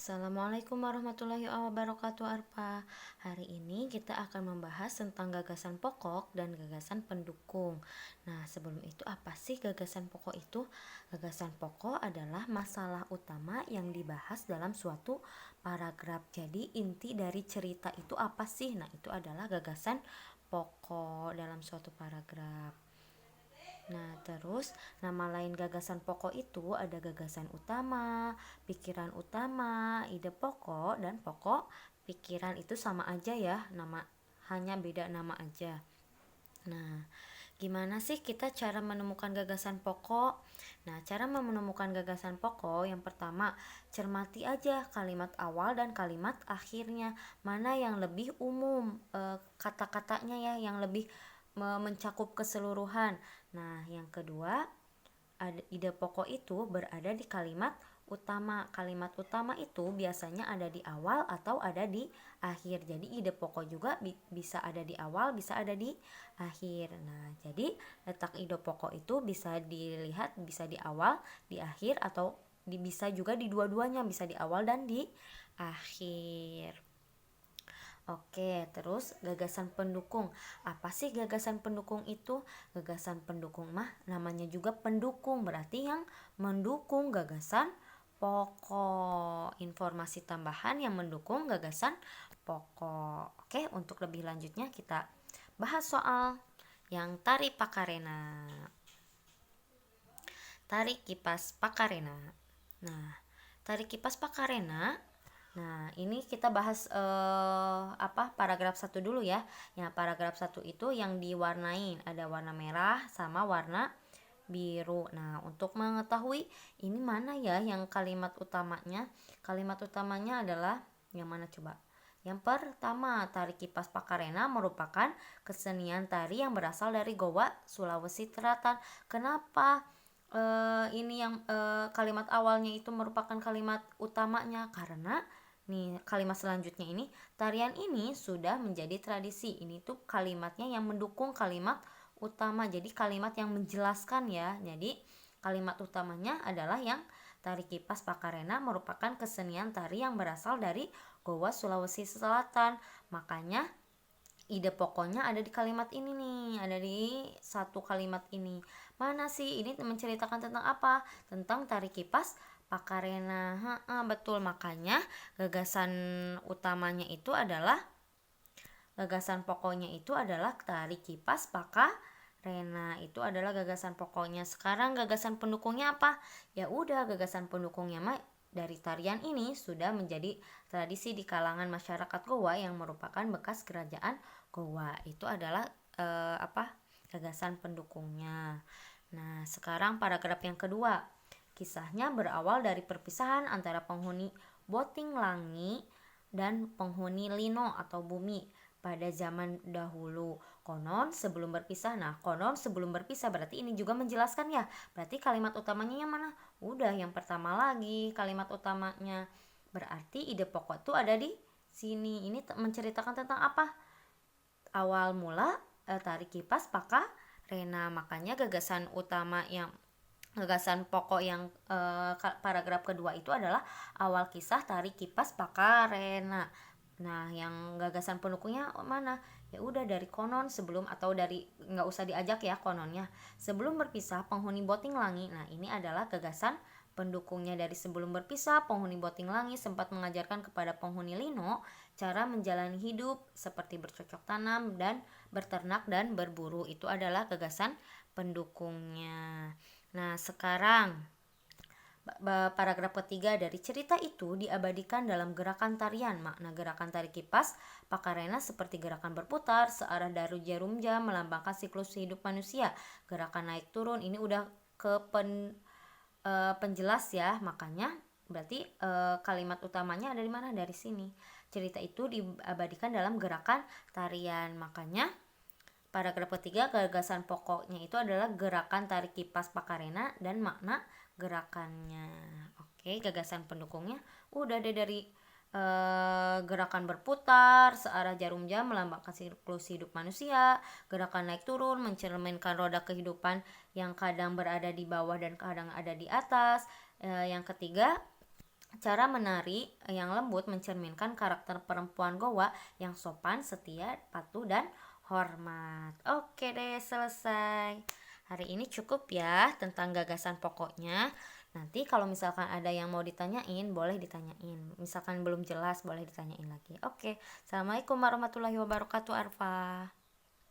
Assalamualaikum warahmatullahi wabarakatuh Arpa. Hari ini kita akan membahas tentang gagasan pokok dan gagasan pendukung. Nah, sebelum itu apa sih gagasan pokok itu? Gagasan pokok adalah masalah utama yang dibahas dalam suatu paragraf. Jadi inti dari cerita itu apa sih? Nah, itu adalah gagasan pokok dalam suatu paragraf. Nah, terus nama lain gagasan pokok itu ada gagasan utama, pikiran utama, ide pokok, dan pokok pikiran itu sama aja ya, nama hanya beda nama aja. Nah, gimana sih kita cara menemukan gagasan pokok? Nah, cara menemukan gagasan pokok yang pertama, cermati aja kalimat awal dan kalimat akhirnya. Mana yang lebih umum kata-katanya ya, yang lebih mencakup keseluruhan. Nah, yang kedua, ide pokok itu berada di kalimat utama. Kalimat utama itu biasanya ada di awal atau ada di akhir. Jadi ide pokok juga bisa ada di awal, bisa ada di akhir. Nah, jadi letak ide pokok itu bisa dilihat bisa di awal, di akhir, atau bisa juga di dua-duanya, bisa di awal dan di akhir. Oke, terus gagasan pendukung. Apa sih gagasan pendukung itu? Gagasan pendukung mah namanya juga pendukung, berarti yang mendukung gagasan pokok. Informasi tambahan yang mendukung gagasan pokok. Oke, untuk lebih lanjutnya kita bahas soal yang tari Pakarena. Tari kipas Pakarena. Nah, tari kipas Pakarena. Nah, ini kita bahas paragraf 1 dulu ya. Ya, paragraf 1 itu yang diwarnain, ada warna merah sama warna biru. Nah, untuk mengetahui ini mana ya yang kalimat utamanya? Kalimat utamanya adalah yang mana coba? Yang pertama, tari kipas Pakarena merupakan kesenian tari yang berasal dari Goa, Sulawesi Selatan. Kenapa ini yang kalimat awalnya itu merupakan kalimat utamanya? Karena nih kalimat selanjutnya ini, tarian ini sudah menjadi tradisi. Ini tuh kalimatnya yang mendukung kalimat utama. Jadi kalimat yang menjelaskan ya. Jadi kalimat utamanya adalah yang tari kipas Pakarena merupakan kesenian tari yang berasal dari Goa, Sulawesi Selatan. Makanya ide pokoknya ada di kalimat ini nih, ada di satu kalimat ini. Mana sih ini menceritakan tentang apa? Tentang tari kipas Pakarena. Betul, makanya gagasan utamanya itu adalah gagasan pokoknya itu adalah tari kipas Pakarena. Itu adalah gagasan pokoknya. Sekarang gagasan pendukungnya apa? Ya udah, gagasan pendukungnya mah dari tarian ini sudah menjadi tradisi di kalangan masyarakat Goa yang merupakan bekas kerajaan Goa. Itu adalah gagasan pendukungnya. Nah, sekarang paragraf yang kedua. Kisahnya berawal dari perpisahan antara penghuni Boting Langi dan penghuni Lino atau bumi pada zaman dahulu. Konon sebelum berpisah berarti ini juga menjelaskan ya. Berarti kalimat utamanya yang mana? Udah, yang pertama lagi kalimat utamanya. Berarti ide pokok tuh ada di sini. Ini menceritakan tentang apa? Awal mula tari kipas Pakarena. Makanya gagasan pokok yang paragraf kedua itu adalah awal kisah tari kipas Pakarena. Nah, yang gagasan pendukungnya mana? Ya udah, dari konon sebelum, atau dari nggak usah diajak ya kononnya. Sebelum berpisah penghuni Boting Langi. Nah, ini adalah gagasan pendukungnya. Dari sebelum berpisah penghuni Boting Langi sempat mengajarkan kepada penghuni Lino cara menjalani hidup seperti bercocok tanam dan berternak dan berburu. Itu adalah gagasan pendukungnya. Nah, sekarang paragraf ketiga, dari cerita itu diabadikan dalam gerakan tarian. Makna gerakan tari kipas Pakarena seperti gerakan berputar searah dari jarum jam melambangkan siklus hidup manusia. Gerakan naik turun ini udah ke penjelas ya. Makanya berarti kalimat utamanya ada di mana? Dari sini. Cerita itu diabadikan dalam gerakan tarian. Makanya paragraf ketiga, gagasan pokoknya itu adalah gerakan tari kipas Pakarena dan makna gerakannya. Oke, gagasan pendukungnya udah deh dari gerakan berputar searah jarum jam melambangkan siklus hidup manusia. Gerakan naik turun mencerminkan roda kehidupan yang kadang berada di bawah dan kadang ada di atas. Yang ketiga, Cara menari yang lembut mencerminkan karakter perempuan Goa yang sopan, setia, patuh, dan hormat. Oke deh, selesai. Hari ini cukup ya tentang gagasan pokoknya. Nanti kalau misalkan ada yang mau ditanyain, boleh ditanyain. Misalkan belum jelas, boleh ditanyain lagi. Oke, Assalamualaikum warahmatullahi wabarakatuh, Arfa.